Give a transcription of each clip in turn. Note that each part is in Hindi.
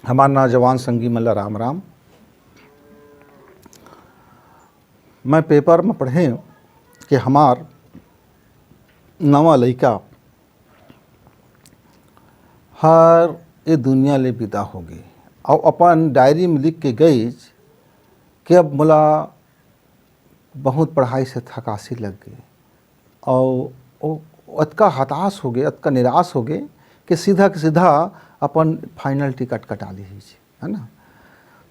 हमार नौजवान संगी मल्ला राम राम। मैं पेपर में पढ़े कि हमार नवा लड़का हर ये दुनिया ले विदा हो गई और अपन डायरी में लिख के गई कि अब मोला बहुत पढ़ाई से थकासी लग गई और वो अतका हताश हो गए, अतका निराश हो गए कि सीधा के सीधा अपन फाइनल टिकट कटा ली है ना।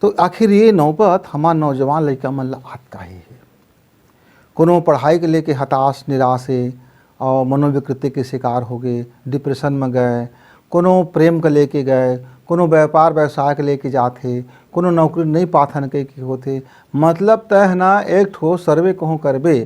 तो आखिर ये नौबत हमार नौजवान लड़का मन ला आत काहे है। कोनो पढ़ाई के लेके हताश निराश है और मनोविकृति के शिकार हो गए, डिप्रेशन में गए, कोनो प्रेम के लेके गए, कोनो व्यापार व्यवसाय के लेके जाते, कोनो नौकरी नहीं पाथन के होते। मतलब तय ना एक ठो सर्वे कहूँ करबे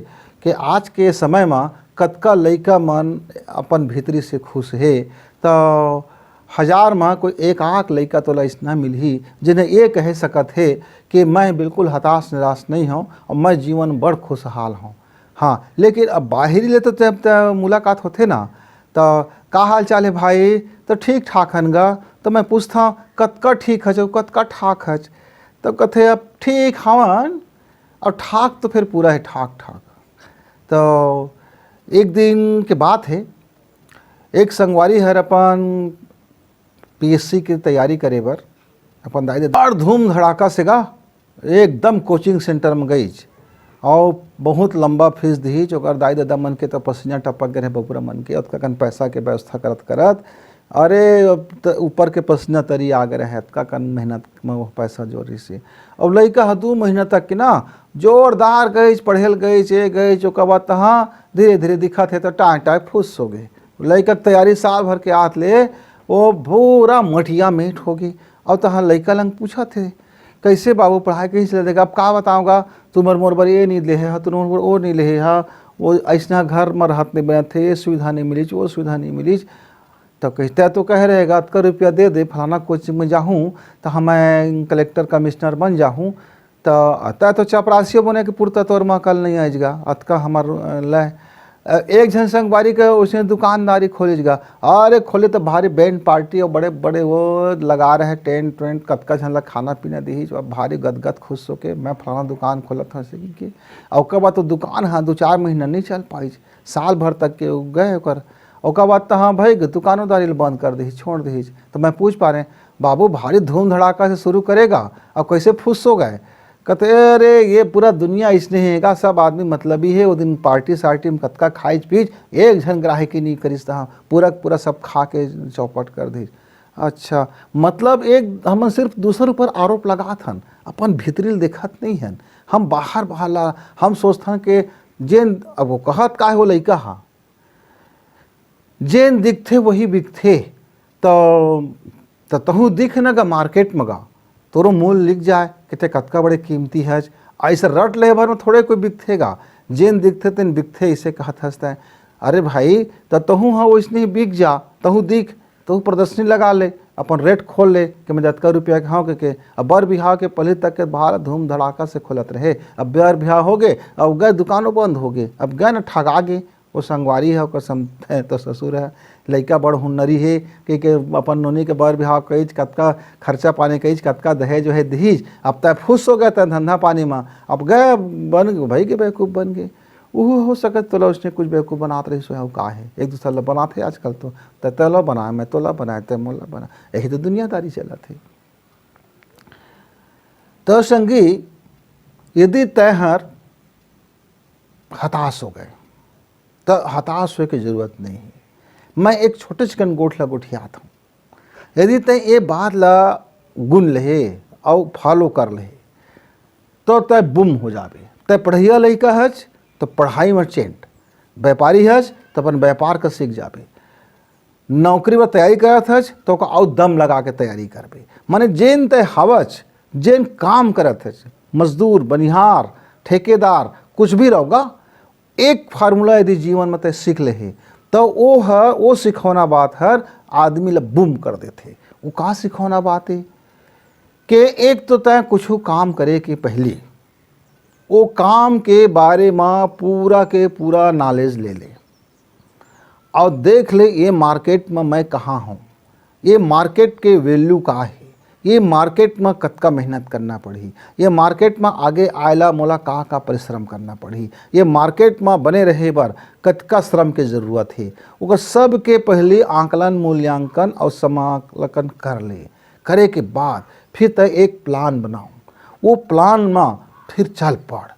कि आज के समय में कतका लड़का मन अपन भीतरी से खुश है तो हजार में कोई एक आख लड़का तो ऐसा मिलही जिन्हें ये कह सकत है कि मैं बिल्कुल हताश निराश नहीं हूँ और मैं जीवन बड़ खुशहाल हूँ। हाँ, लेकिन अब बाहरी ले तो जब मुलाकात होते ना तो का हाल चाल है भाई, तो ठीक ठाक हन गा। तो मैं पूछता हूँ कतका ठीक है, कतका ठाक है, तो कथे अब ठीक हवन और ठाक तो फिर पूरा है ठाक ठाक। तो एक दिन के बात है, एक संगवारी हर अपन पीएससी की तैयारी करे बर अपन दाई बड़ धूम धड़ाका से गा एकदम कोचिंग सेंटर में गई और बहुत लंबा फीस दी। ओकर दाई दादा मन के तो पसीना टपक गए बबूरा मन के, अतका कन पैसा के व्यवस्था करत करत अरे ऊपर के पसीना तरी आ गए है, अतका कन मेहनत में वो पैसा जोरी से। अब लड़का 2 महीना तक के ना जोरदार गई पढ़ेल गई ओकर बाद तहाँ धीरे धीरे दिखा थे तो टाँग टाँग फुस हो गए। लड़का तैयारी साल भर के आत ले वो पूरा मठिया मीठ होगी। और तहाँ लड़का लंग पूछा थे कैसे बाबू पढ़ाई कैसे चल देगा। अब का बताऊँगा, तुम्हार मोर बर ये नहीं ले है, तुम्हार मोर वो नहीं ले है, वो ऐसा घर में रहत नहीं बने थे, ये सुविधा नहीं मिली, वो सुविधा नहीं मिली। तो कहते तो कह रहेगा अतका रुपया दे दे फलाना कोचिंग में जाऊँ तो मैं कलेक्टर कमिश्नर बन जाऊँ। तो अतः तो चपरासियों बने के पुरता तौर में कल नहीं आएगा, अतका हमार ल एक जन संगवारी का उसने दुकानदारी खोलेगा। अरे खोले तो भारी बैंड पार्टी और बड़े बड़े वो लगा रहे टेंट वेंट, कतका झन ला खाना पीना दी जो भारी गदगद खुश हो के मैं फलाना दुकान खोलत हूँ ऐसे कि। और उसके बाद तो दुकान हाँ 2-4 महीना नहीं चल पाई, साल भर तक के गए ओकर। उसके बाद तो हाँ भाई दुकानोदारी बंद कर दी, छोड़ दी। तो मैं पूछ पा रहे बाबू भारी धूम धड़ाका से शुरू करेगा और कैसे फुस हो गए। कहते अरे ये पूरा दुनिया इसने हैगा, सब आदमी मतलब ही है। वो दिन पार्टी सार्टी में कतका खाइज पीज एक झन ग्राहकी नहीं करिस तहाँ पूरा सब खा के चौपट कर दी। अच्छा, मतलब एक हम सिर्फ दूसरे ऊपर आरोप लगात हन, अपन भीतरी देखत नहीं हन। हम बाहर बाहर ला हम सोचत हन कि जेन अब वो कहत का हो लइका हाँ जेन दिखथे वही बिकथे। तो तहु दिख न गा मार्केट में गा तोरो मूल लिख जाए कि कतका बड़े कीमती है। ऐसा रट ले भर में थोड़े कोई बिकथेगा, जेन दिखते तेन बिकथे इसे कहत हंसता है। अरे भाई तो तहु हाँ वैसने बिक जा, तहु दिख, तहु प्रदर्शनी लगा ले, अपन रेट खोल ले कि मैं जतका रुपया के हाँ के। अब बर बिहाव के पहले तक के बाहर धूम धड़ाका से खोलत रहे, अब बर बिहाव हो गए, अब गए दुकानों बंद हो गए, अब गए न ठगा गए। वो संगवारी है ओकर तो ससुर है, लड़का बड़ हुनरी है कि अपन नोनी के बर बिहाव कईज कतका खर्चा पानी कईज कतका दहेज है दीज। अब तय फुस हो गए तय धंधा पानी में, अब गए बन गए भाई के बेवकूफ़ बन गए। वो हो सकत तो उसने कुछ बेवकूफ़ बनाते रही सो का है, एक दूसरा बनाते आजकल तो तला बनाए मैं तोला बनाए तय मोला बना, यही तो दुनियादारी चला थे। तो संगी यदि तय हर हताश हो गए तो हताश होने की जरूरत नहीं है। मैं एक छोटे चिकन गोठला गोठियात हूँ, यदि तय ये बात ला गुन ले और फॉलो कर ले तो तय बुम हो जाबे। तय पढ़िया लड़का हज तो पढ़ाई में चेंट, व्यापारी हज तो अपन व्यापार का सीख जाबे, नौकरी में तैयारी करत हज तो और दम लगा के तैयारी करबे। माने जेन तय हवज जेन काम करत हज, मजदूर बनिहार ठेकेदार कुछ भी रहोगा, एक फार्मूला यदि जीवन में तय सीख ले है तो वो सिखौना बात हर आदमी ला बुम कर देते। वो का सिखौना बात है कि एक तो तय कुछ काम करे के पहले वो काम के बारे में पूरा के पूरा नॉलेज ले ले और देख ले ये मार्केट में मैं कहाँ हूँ, ये मार्केट के वैल्यू का है, ये मार्केट में कतका मेहनत करना पड़ी, ये मार्केट में आगे आयला मोला कहाँ का परिश्रम करना पड़ी, ये मार्केट में बने रहे बर कतका श्रम के ज़रूरत है, ओकर सब के पहले आंकलन मूल्यांकन और समाकलन कर ले। करे के बाद फिर तय एक प्लान बनाओ, वो प्लान में फिर चल पड़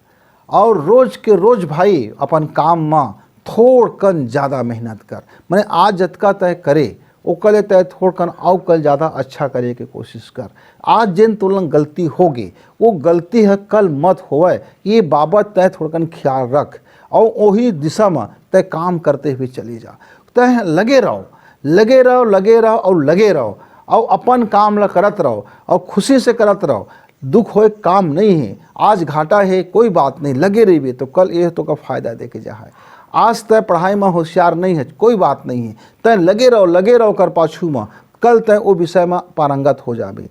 और रोज के रोज भाई अपन काम में थोड़ कन ज़्यादा मेहनत कर। मैंने आज जतका तय करे वो कल तय थोड़ कन और कल ज़्यादा अच्छा करे के कोशिश कर। आज जिन तुलन गलती होगी वो गलती है कल मत होवे, ये बाबत तय थोड़ कन ख्याल रख और वही दिशा में तय काम करते हुए चली जा। तय लगे रहो लगे रहो लगे रहो और लगे रहो और अपन काम ला करत रहो और खुशी से करत रहो। दुख होए काम नहीं है, आज घाटा है कोई बात नहीं, लगे रहिए तो कल ये तो का फायदा दे के जा है। आज तय पढ़ाई में होशियार नहीं है कोई बात नहीं है, तय लगे रहो कर पाछू में कल तय वो विषय में पारंगत हो जाबे।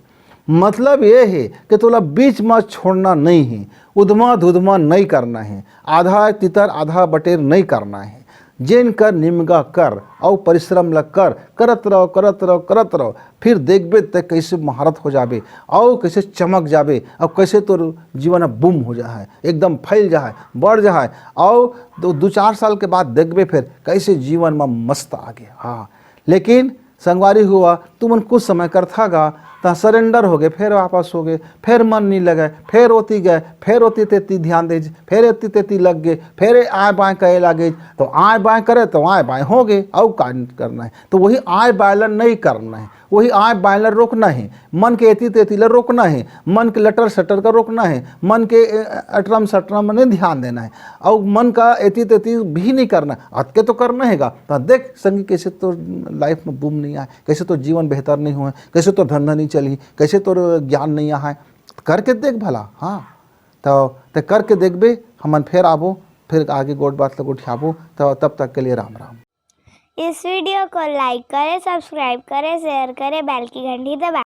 मतलब ये है कि तोला बीच में छोड़ना नहीं है, उधमा धुधमा नहीं करना है, आधा तितर आधा बटेर नहीं करना है। जिन कर निमगा कर और परिश्रम लग कर करत रहो, फिर देखबे ते कैसे महारत हो जाबे और कैसे चमक जाबे और कैसे तो जीवन बूम हो जाए, एकदम फैल जाए बढ़ जाए और 2-4 साल के बाद देखबे फिर कैसे जीवन में मस्त आ गया। हाँ, लेकिन संगवारी हुआ तुमन कुछ समय कर था गा तो सरेंडर हो गए, फिर वापस हो गए, फिर मन नहीं लगे, फिर होती गए, फिर होती तेती ध्यान दे, फिर होती तेती लग गए, फिर आए बाएँ कहे लगे तो आए बाएँ करे तो आए बाएँ हो गए। और का करना है तो वही आए बायलर नहीं करना है, वही आए बायलर रोकना है, मन के एती तेती ला रोकना है, मन के लटर सटर का रोकना है, मन के अटरम सटरम में नहीं ध्यान देना है और मन का एती तेती भी नहीं करना, अतके तो करना हैगा। तो देख संगी कैसे तो लाइफ में बूम नहीं आए, कैसे तो जीवन बेहतर नहीं हुए, कैसे तो धंधा नहीं चली, कैसे तो ज्ञान नहीं आए, करके देख भला। हाँ, तो करके देखबे, हमन फिर आबो, फिर आगे गोट बात लोग उठाबो। तो तब तक के लिए राम राम। इस वीडियो को लाइक करें, सब्सक्राइब करें, शेयर करें, बेल की घंटी दबाएं।